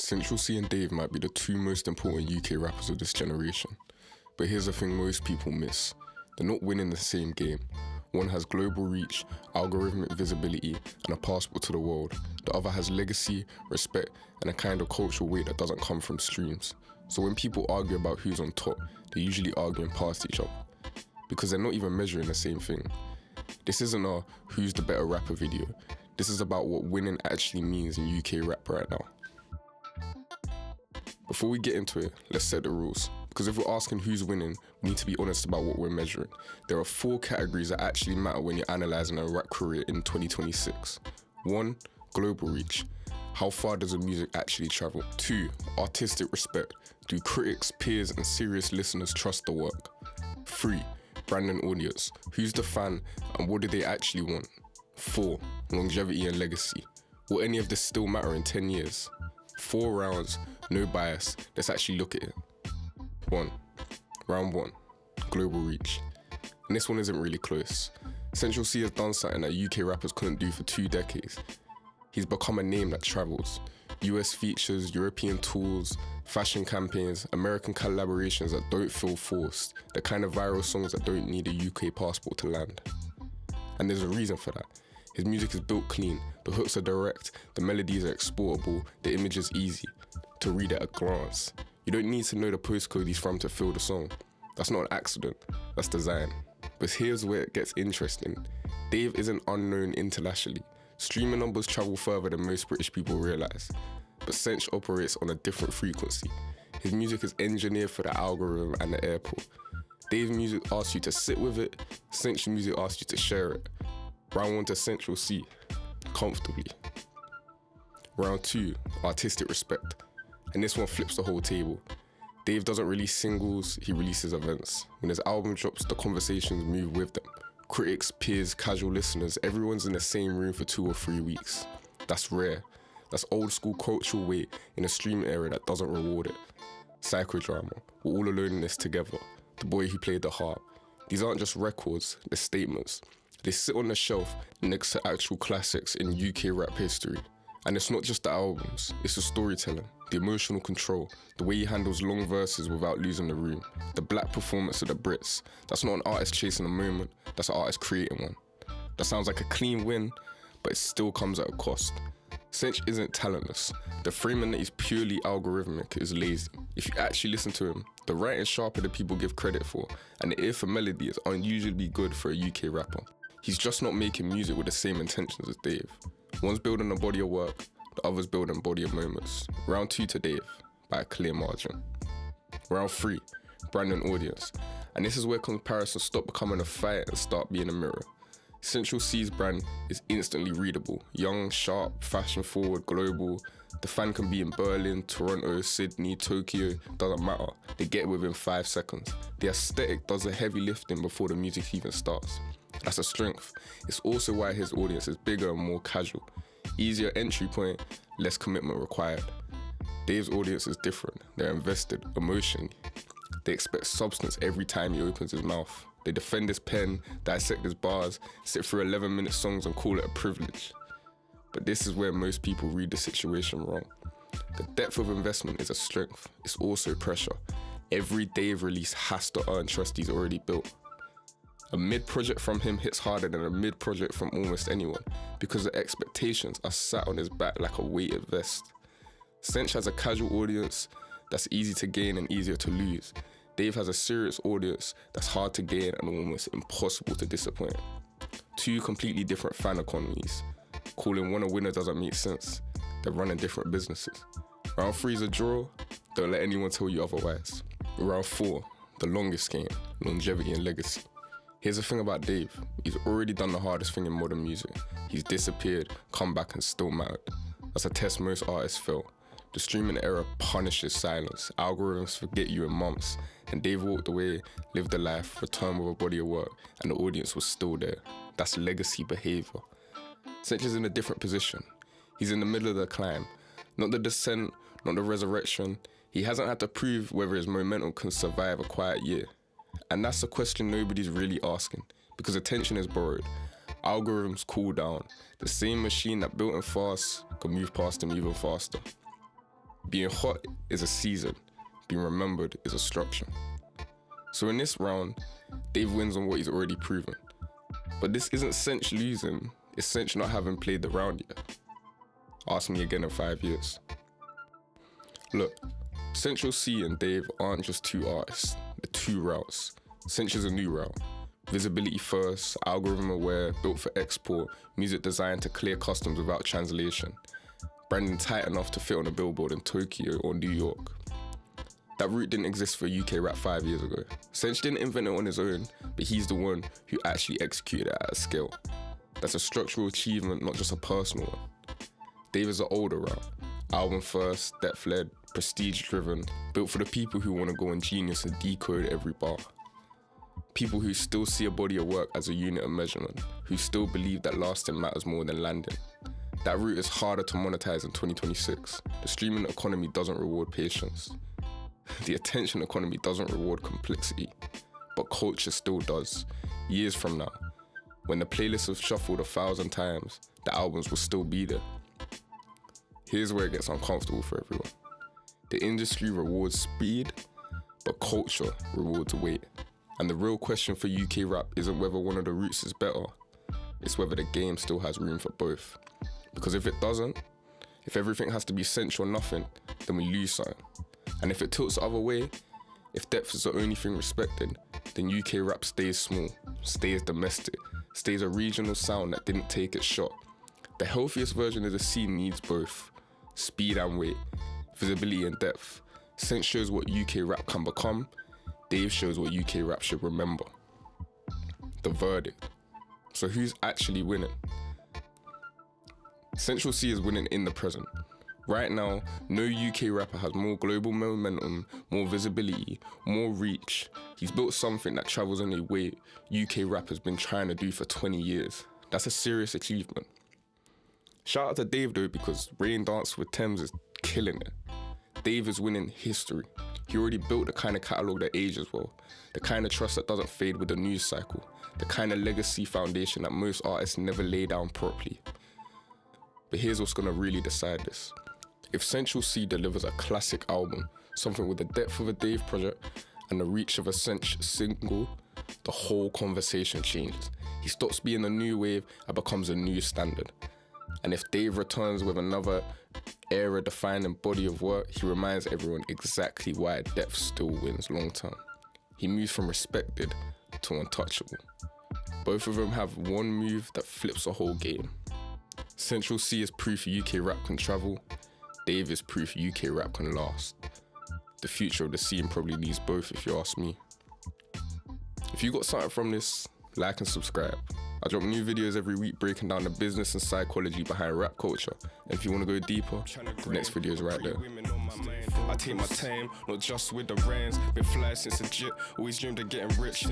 Central Cee and Dave might be the two most important UK rappers of this generation. But here's the thing most people miss. They're not winning the same game. One has global reach, algorithmic visibility, and a passport to the world. The other has legacy, respect, and a kind of cultural weight that doesn't come from streams. So when people argue about who's on top, they're usually arguing past each other. Because they're not even measuring the same thing. This isn't a who's the better rapper video. This is about what winning actually means in UK rap right now. Before we get into it, let's set the rules. Because if we're asking who's winning, we need to be honest about what we're measuring. There are 4 categories that actually matter when you're analysing a rap career in 2026. 1. Global reach. How far does the music actually travel? 2. Artistic respect. Do critics, peers, and serious listeners trust the work? 3. Brand and audience. Who's the fan and what do they actually want? 4. Longevity and legacy. Will any of this still matter in 10 years? 4 rounds, no bias. Let's actually look at it. 1. Round 1. Global reach. And this one isn't really close. Central Cee has done something that UK rappers couldn't do for 2 decades. He's become a name that travels. US features, European tours, fashion campaigns, American collaborations that don't feel forced, the kind of viral songs that don't need a UK passport to land. And there's a reason for that. His music is built clean, the hooks are direct, the melodies are exportable, the image is easy to read at a glance. You don't need to know the postcode he's from to feel the song. That's not an accident, that's design. But here's where it gets interesting. Dave isn't unknown internationally. Streaming numbers travel further than most British people realise. But Central operates on a different frequency. His music is engineered for the algorithm and the airport. Dave's music asks you to sit with it, Central music asks you to share it. Round 1 to Central Cee, comfortably. Round 2, artistic respect. And this one flips the whole table. Dave doesn't release singles, he releases events. When his album drops, the conversations move with them. Critics, peers, casual listeners, everyone's in the same room for 2 or 3 weeks. That's rare. That's old school cultural weight in a stream era that doesn't reward it. Psychodrama, we're all alone in this together. The boy who played the harp. These aren't just records, they're statements. They sit on the shelf next to actual classics in UK rap history. And it's not just the albums, it's the storytelling, the emotional control, the way he handles long verses without losing the room, the black performance of the Brits. That's not an artist chasing a moment, that's an artist creating one. That sounds like a clean win, but it still comes at a cost. Cinch isn't talentless. The framing that he's purely algorithmic is lazy. If you actually listen to him, the writing's sharper than people give credit for, and the ear for melody is unusually good for a UK rapper. He's just not making music with the same intentions as Dave. One's building a body of work, the other's building a body of moments. Round 2 to Dave, by a clear margin. Round 3, brand and audience. And this is where comparisons stop becoming a fight and start being a mirror. Central Cee's brand is instantly readable. Young, sharp, fashion forward, global. The fan can be in Berlin, Toronto, Sydney, Tokyo, doesn't matter. They get it within 5 seconds. The aesthetic does the heavy lifting before the music even starts. That's a strength. It's also why his audience is bigger and more casual. Easier entry point, less commitment required. Dave's audience is different. They're invested emotionally. They expect substance every time he opens his mouth. They defend his pen, dissect his bars, sit through 11-minute songs and call it a privilege. But this is where most people read the situation wrong. The depth of investment is a strength. It's also pressure. Every Dave release has to earn trust he's already built. A mid-project from him hits harder than a mid-project from almost anyone because the expectations are sat on his back like a weighted vest. Cinch has a casual audience that's easy to gain and easier to lose. Dave has a serious audience that's hard to gain and almost impossible to disappoint. 2 completely different fan economies. Calling one a winner doesn't make sense. They're running different businesses. Round 3 is a draw. Don't let anyone tell you otherwise. Round 4, the longest game, longevity and legacy. Here's the thing about Dave. He's already done the hardest thing in modern music. He's disappeared, come back and still mattered. That's a test most artists fail. The streaming era punishes silence. Algorithms forget you in months. And Dave walked away, lived a life, returned with a body of work, and the audience was still there. That's legacy behaviour. Cinch is in a different position. He's in the middle of the climb. Not the descent, not the resurrection. He hasn't had to prove whether his momentum can survive a quiet year. And that's a question nobody's really asking, because attention is borrowed. Algorithms cool down. The same machine that built him fast can move past him even faster. Being hot is a season, being remembered is a structure. So in this round, Dave wins on what he's already proven. But this isn't Central losing, it's Central not having played the round yet. Ask me again in 5 years. Look, Central Cee and Dave aren't just two artists, they're two routes. Central's a new route. Visibility first, algorithm aware, built for export, music designed to clear customs without translation. Branding tight enough to fit on a billboard in Tokyo or New York. That route didn't exist for UK rap 5 years ago. Central didn't invent it on his own, but he's the one who actually executed it at a scale. That's a structural achievement, not just a personal one. Dave is an older route. Album first, depth-led, prestige-driven, built for the people who want to go on Genius and decode every bar. People who still see a body of work as a unit of measurement, who still believe that lasting matters more than landing. That route is harder to monetize in 2026. The streaming economy doesn't reward patience. The attention economy doesn't reward complexity, but culture still does. Years from now, when the playlists have shuffled 1,000 times, the albums will still be there. Here's where it gets uncomfortable for everyone. The industry rewards speed, but culture rewards weight. And the real question for UK rap isn't whether one of the routes is better, it's whether the game still has room for both. Because if it doesn't, if everything has to be Central or nothing, then we lose something. And if it tilts the other way, if depth is the only thing respected, then UK rap stays small, stays domestic, stays a regional sound that didn't take its shot. The healthiest version of the scene needs both, speed and weight, visibility and depth. Central shows what UK rap can become, Dave shows what UK rap should remember. The verdict. So who's actually winning? Central Cee is winning in the present. Right now, no UK rapper has more global momentum, more visibility, more reach. He's built something that travels in a way UK rap has been trying to do for 20 years. That's a serious achievement. Shout out to Dave though, because Rain Dance with Thames is killing it. Dave is winning history. He already built the kind of catalogue that ages well, the kind of trust that doesn't fade with the news cycle, the kind of legacy foundation that most artists never lay down properly. But here's what's gonna really decide this. If Central Cee delivers a classic album, something with the depth of a Dave project and the reach of a Central single, the whole conversation changes. He stops being a new wave and becomes a new standard. And if Dave returns with another era-defining body of work, he reminds everyone exactly why depth still wins long term. He moves from respected to untouchable. Both of them have one move that flips the whole game. Central Cee is proof UK rap can travel. Dave is proof UK rap can last. The future of the scene probably needs both if you ask me. If you got something from this, like and subscribe. I drop new videos every week breaking down the business and psychology behind rap culture. And if you want to go deeper, the next video is right there. I take my time, not just with the brands. Been fly since legit, always dreamed of getting rich.